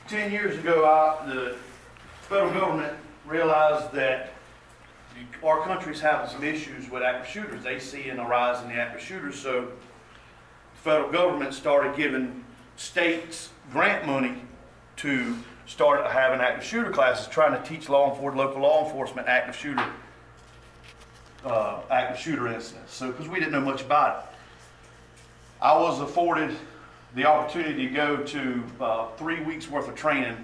10 years ago, the federal government realized that our country's having some issues with active shooters. They see a rise in the active shooters, so the federal government started giving states grant money to start having active shooter classes, trying to teach local law enforcement active shooter incidents. So, because we didn't know much about it, I was afforded the opportunity to go to 3 weeks worth of training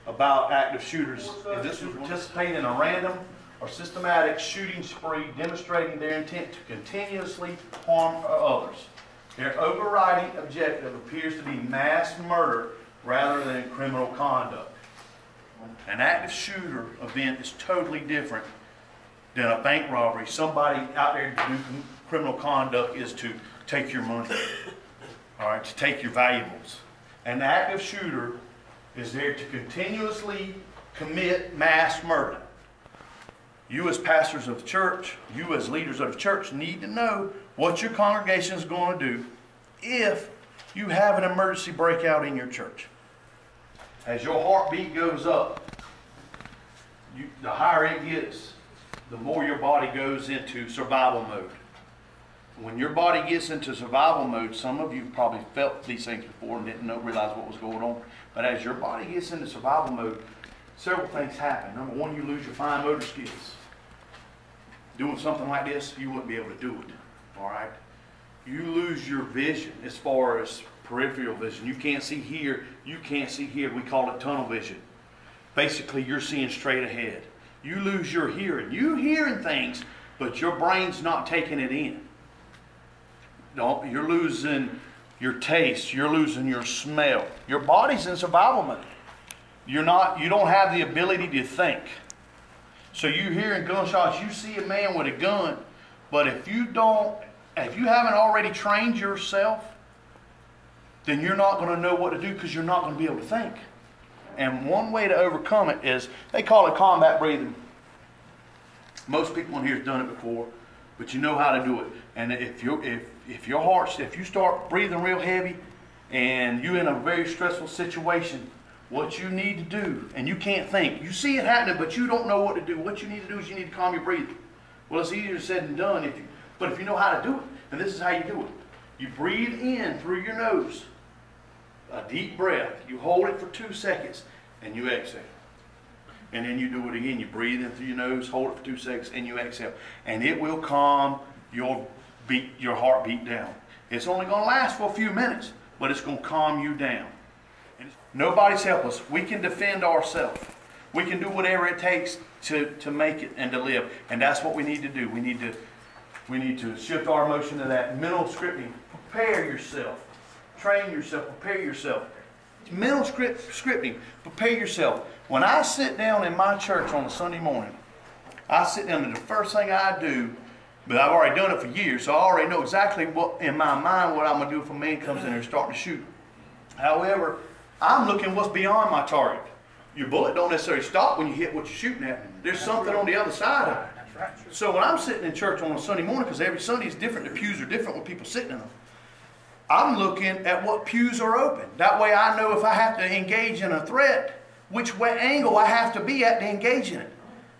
about active shooters. And this was participating in a random or systematic shooting spree demonstrating their intent to continuously harm others. Their overriding objective appears to be mass murder rather than criminal conduct. An active shooter event is totally different than a bank robbery. Somebody out there to do criminal conduct is to take your money, all right, to take your valuables. An active shooter is there to continuously commit mass murder. You as pastors of the church, you as leaders of the church need to know what your congregation is going to do if you have an emergency breakout in your church. As your heartbeat goes up, the higher it gets, the more your body goes into survival mode. When your body gets into survival mode, some of you probably felt these things before and didn't realize what was going on. But as your body gets into survival mode, several things happen. Number one, you lose your fine motor skills. Doing something like this, you wouldn't be able to do it. All right? You lose your vision as far as peripheral vision. You can't see here. You can't see here. We call it tunnel vision. Basically, you're seeing straight ahead. You lose your hearing. You're hearing things, but your brain's not taking it in. No, you're losing your taste. You're losing your smell. Your body's in survival mode. You don't have the ability to think. So you're hearing gunshots. You see a man with a gun, but if you haven't already trained yourself, then you're not going to know what to do because you're not going to be able to think. And one way to overcome it is, they call it combat breathing. Most people in here have done it before, but you know how to do it. And if you start breathing real heavy and you're in a very stressful situation, what you need to do, and you can't think, you see it happening, but you don't know what to do. What you need to do is you need to calm your breathing. Well, it's easier said than done, but if you know how to do it, and this is how you do it. You breathe in through your nose, a deep breath. You hold it for 2 seconds, and you exhale. And then you do it again. You breathe in through your nose, hold it for 2 seconds, and you exhale. And it will calm your heartbeat down. It's only going to last for a few minutes, but it's going to calm you down. Nobody's helpless. We can defend ourselves. We can do whatever it takes to make it and to live. And that's what we need to do. We need to shift our emotion to that mental scripting. Prepare yourself. Train yourself. Prepare yourself. Mental scripting. Prepare yourself. When I sit down in my church on a Sunday morning, I sit down and the first thing I do, but I've already done it for years, so I already know exactly what in my mind what I'm going to do if a man comes in there and starting to shoot. However, I'm looking what's beyond my target. Your bullet don't necessarily stop when you hit what you're shooting at. There's something on the other side of it. So when I'm sitting in church on a Sunday morning, because every Sunday is different, the pews are different with people sitting in them, I'm looking at what pews are open. That way I know if I have to engage in a threat, which way angle I have to be at to engage in it.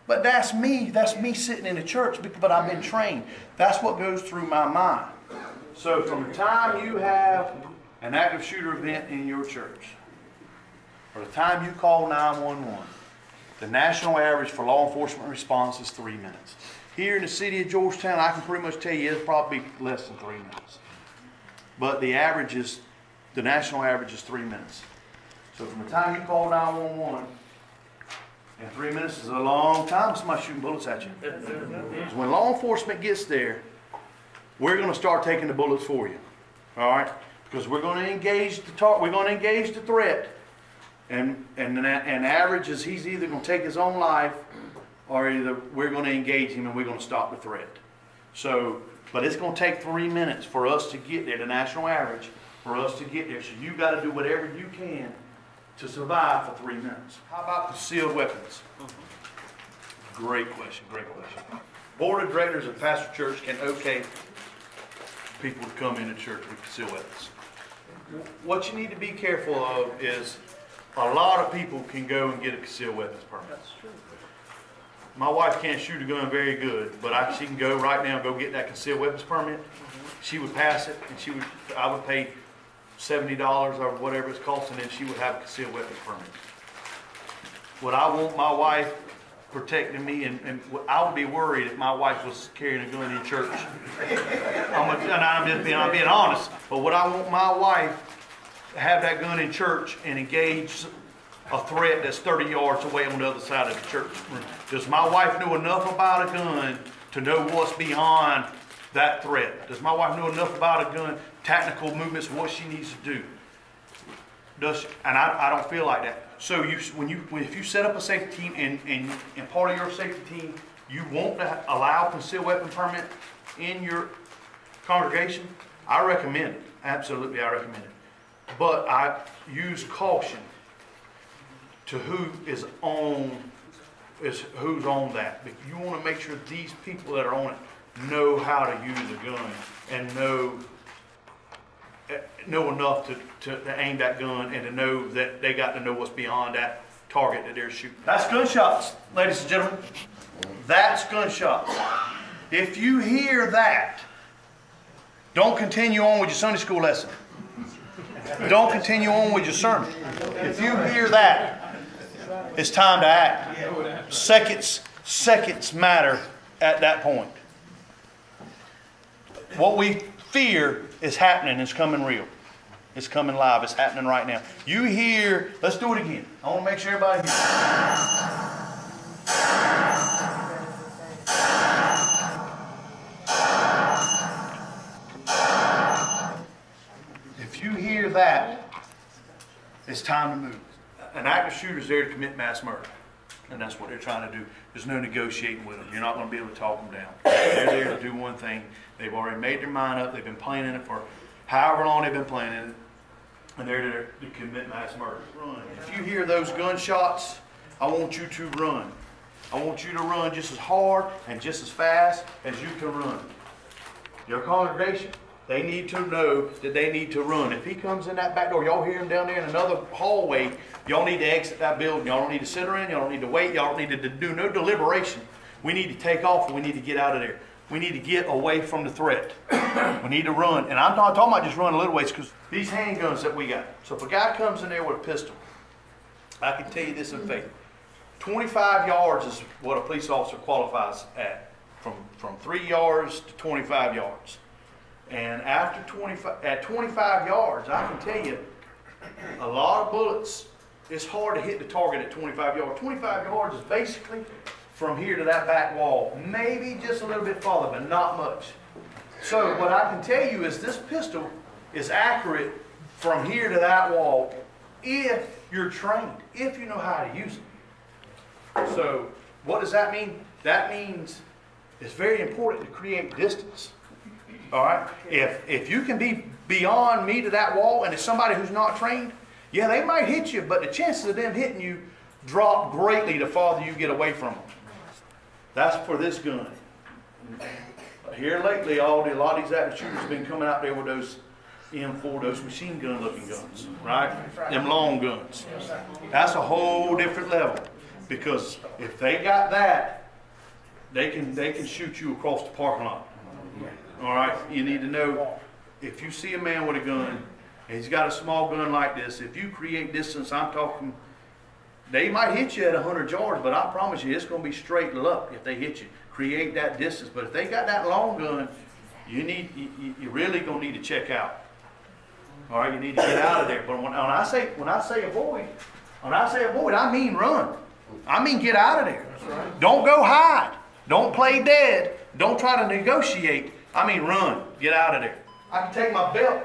But that's me sitting in the church, but I've been trained. That's what goes through my mind. So from the time you have an active shooter event in your church, or the time you call 911, the national average for law enforcement response is 3 minutes. Here in the city of Georgetown, I can pretty much tell you it's probably less than 3 minutes. But the national average is 3 minutes. So from the time you call 911, and 3 minutes is a long time, somebody shooting bullets at you. So when law enforcement gets there, we're going to start taking the bullets for you. All right? Because we're going to engage the threat. And average is he's either going to take his own life, or either we're going to engage him and we're going to stop the threat. So, but it's going to take 3 minutes for us to get there, the national average, for us to get there. So you've got to do whatever you can to survive for 3 minutes. How about concealed weapons? Great question, great question. Board of directors of pastor church can okay people to come into church with concealed weapons. What you need to be careful of is a lot of people can go and get a concealed weapons permit. That's true. My wife can't shoot a gun very good, but she can go right now and go get that concealed weapons permit. She would pass it, and I would pay $70 or whatever it's costing, and she would have a concealed weapons permit. Would I want my wife protecting me, and I would be worried if my wife was carrying a gun in church. I'm being honest, but would I want my wife to have that gun in church and engage a threat that's 30 yards away on the other side of the church? Does my wife know enough about a gun to know what's beyond that threat? Does my wife know enough about a gun, tactical movements, what she needs to do? And I don't feel like that. So if you set up a safety team and part of your safety team, you want to allow concealed weapon permit in your congregation, I recommend it. Absolutely, I recommend it. But I use caution to who's on that. Because you want to make sure these people that are on it know how to use a gun and know enough to aim that gun and to know that they got to know what's beyond that target that they're shooting. That's gunshots, ladies and gentlemen. That's gunshots. If you hear that, don't continue on with your Sunday school lesson. Don't continue on with your sermon. If you hear that, it's time to act. Seconds matter at that point. What we fear is happening. It's coming real. It's coming live. It's happening right now. You hear, let's do it again. I want to make sure everybody hears. If you hear that, it's time to move. An active shooter is there to commit mass murder. And that's what they're trying to do. There's no negotiating with them. You're not going to be able to talk them down. They're there to do one thing. They've already made their mind up. They've been planning it for however long they've been planning it. And they're there to commit mass murder. Run. If you hear those gunshots, I want you to run. I want you to run just as hard and just as fast as you can run. Your congregation, they need to know that they need to run. If he comes in that back door, y'all hear him down there in another hallway, y'all need to exit that building. Y'all don't need to sit around. Y'all don't need to wait. Y'all don't need to do no deliberation. We need to take off and we need to get out of there. We need to get away from the threat. We need to run. And I'm not talking about just running a little ways, because these handguns that we got. So if a guy comes in there with a pistol, I can tell you this in faith. 25 yards is what a police officer qualifies at. From 3 yards to 25 yards. And at 25 yards, I can tell you, a lot of bullets, it's hard to hit the target at 25 yards. 25 yards is basically from here to that back wall. Maybe just a little bit farther, but not much. So what I can tell you is this pistol is accurate from here to that wall if you're trained, if you know how to use it. So what does that mean? That means it's very important to create distance. All right? If you can be beyond me to that wall and it's somebody who's not trained, yeah, they might hit you, but the chances of them hitting you drop greatly the farther you get away from them. That's for this gun. Here lately, a lot of these active shooters have been coming out there with those M4, those machine gun looking guns, right? Them long guns. That's a whole different level, because if they got that, they can shoot you across the parking lot. All right, you need to know, if you see a man with a gun, and he's got a small gun like this, if you create distance, I'm talking, they might hit you at 100 yards, but I promise you, it's going to be straight luck if they hit you. Create that distance. But if they got that long gun, you really going to need to check out. All right, you need to get out of there. But when I say avoid, I mean run. I mean get out of there. Don't go hide. Don't play dead. Don't try to negotiate. I mean run. Get out of there. I can take my belt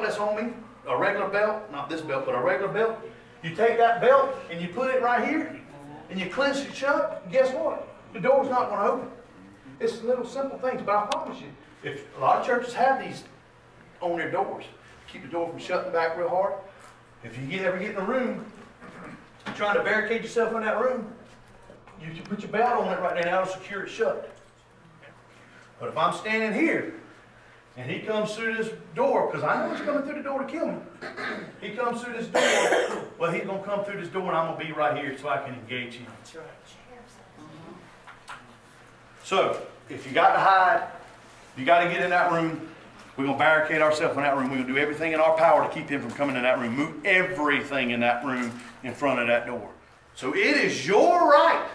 that's on me, a regular belt, not this belt, but a regular belt. You take that belt and you put it right here and you clench it shut, and guess what? The door's not going to open. It's little simple things, but I promise you, if a lot of churches have these on their doors, keep the door from shutting back real hard. If you ever get in a room, you're trying to barricade yourself in that room, you can put your belt on it right there and that'll secure it shut. But if I'm standing here and he comes through this door, because I know he's coming through the door to kill me. He comes through this door, well, he's going to come through this door, and I'm going to be right here so I can engage him. So, if you got to hide, you got to get in that room. We're going to barricade ourselves in that room. We're going to do everything in our power to keep him from coming in that room. Move everything in that room in front of that door. So it is your right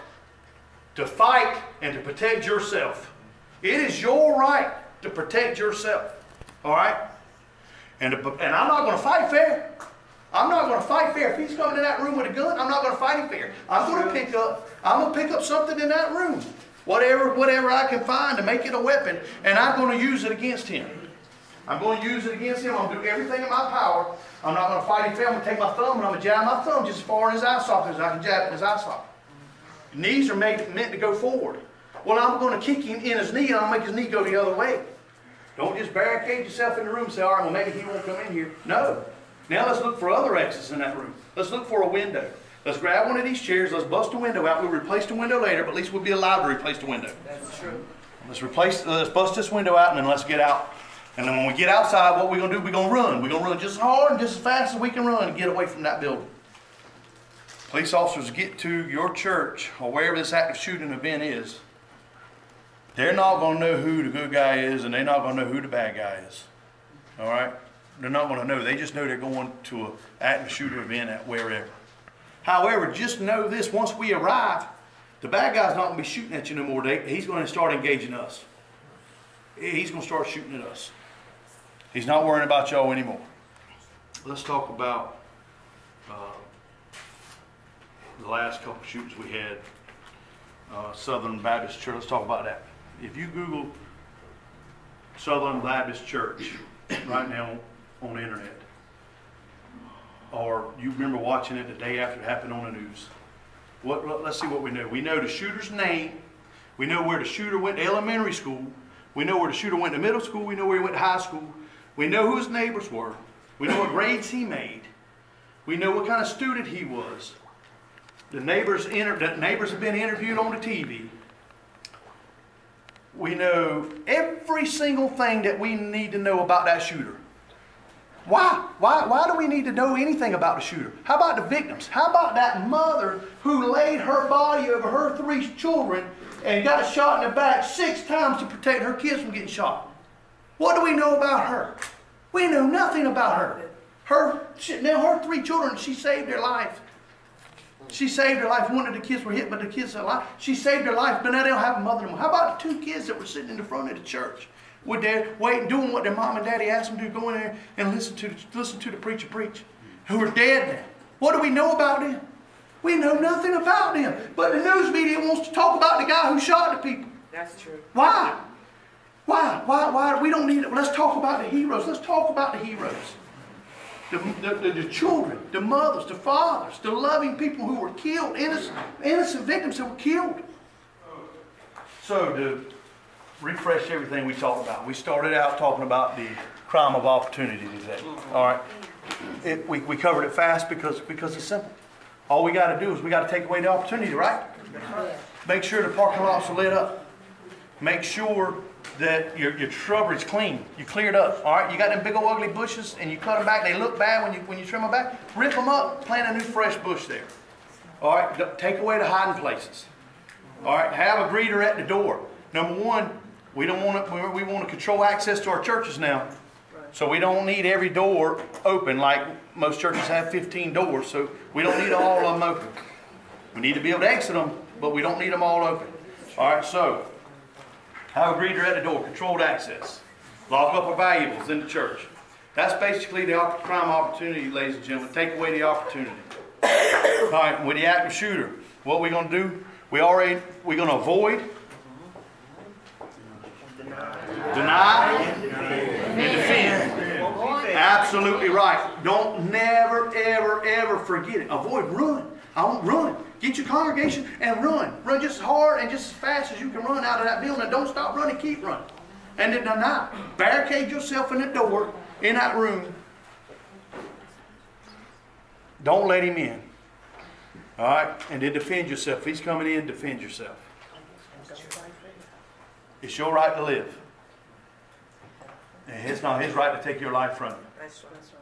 to fight and to protect yourself. It is your right to protect yourself. All right? And I'm not going to fight fair. I'm not going to fight fair. If he's coming in that room with a gun, I'm not going to fight him fair. I'm going to pick up something in that room. Whatever I can find to make it a weapon, and I'm going to use it against him. I'm going to use it against him. I'm going to do everything in my power. I'm not going to fight him fair. I'm going to take my thumb and I'm going to jab my thumb just as far in his eye socket as I can jab it in his eye socket. Knees are meant to go forward. Well, I'm going to kick him in his knee and I'll make his knee go the other way. Don't just barricade yourself in the room and say, all right, well, maybe he won't come in here. No. Now let's look for other exits in that room. Let's look for a window. Let's grab one of these chairs. Let's bust the window out. We'll replace the window later, but at least we'll be allowed to replace the window. That's true. Let's bust this window out and then let's get out. And then when we get outside, what we're going to do, we're going to run. We're going to run just as hard and just as fast as we can run and get away from that building. Police officers get to your church or wherever this active shooting event is, they're not going to know who the good guy is and they're not going to know who the bad guy is. All right? They're not going to know. They just know they're going to an active shooter event at wherever. However, just know this, once we arrive, the bad guy's not going to be shooting at you no more. He's going to start engaging us. He's going to start shooting at us. He's not worrying about y'all anymore. Let's talk about the last couple of shootings we had. Southern Baptist Church. Let's talk about that. If you Google Southern Baptist Church right now on the internet, or you remember watching it the day after it happened on the news, let's see what we know. We know the shooter's name. We know where the shooter went to elementary school. We know where the shooter went to middle school. We know where he went to high school. We know who his neighbors were. We know what grades he made. We know what kind of student he was. The neighbors have been interviewed on the TV. We know every single thing that we need to know about that shooter. Why? Why do we need to know anything about the shooter? How about the victims? How about that mother who laid her body over her 3 children and got shot in the back 6 times to protect her kids from getting shot? What do we know about her? We know nothing about her. Now her 3 children, she saved their life. She saved her life. One of the kids were hit, but the kids are alive. She saved their life, but now they don't have a mother anymore. How about the 2 kids that were sitting in the front of the church? Were there waiting, doing what their mom and daddy asked them to do, go in there and listen to the preacher preach, who are dead now. What do we know about them? We know nothing about them. But the news media wants to talk about the guy who shot the people. That's true. Why? Why? We don't need it. Let's talk about the heroes. Let's talk about the heroes. The children, the mothers, the fathers, the loving people who were killed, innocent victims who were killed. So to refresh everything we talked about, we started out talking about the crime of opportunity today. All right, we covered it fast because it's simple. All we got to do is we got to take away the opportunity, right? Make sure the parking lots are lit up. Make sure that your shrubbery's clean. You clear it up. All right, you got them big old ugly bushes and you cut them back. They look bad when you trim them back. Rip them up. Plant a new fresh bush there. All right, take away the hiding places. All right, have a greeter at the door. Number one, we want to control access to our churches now. So we don't need every door open like most churches have 15 doors. So we don't need all of them open. We need to be able to exit them, but we don't need them all open. All right, so have a greeter at the door, controlled access. Lock up our valuables in the church. That's basically the crime opportunity, ladies and gentlemen. Take away the opportunity. All right, with the active shooter, what we're going to do, we're going to avoid, deny, and defend. Absolutely right. Don't never, ever, ever forget it. Avoid, run. Run. Get your congregation and run. Run just as hard and just as fast as you can run out of that building. Don't stop running. Keep running. And then deny. Barricade yourself in the door in that room. Don't let him in. All right? And then defend yourself. If he's coming in, defend yourself. It's your right to live. And it's not his right to take your life from you. That's right. That's right.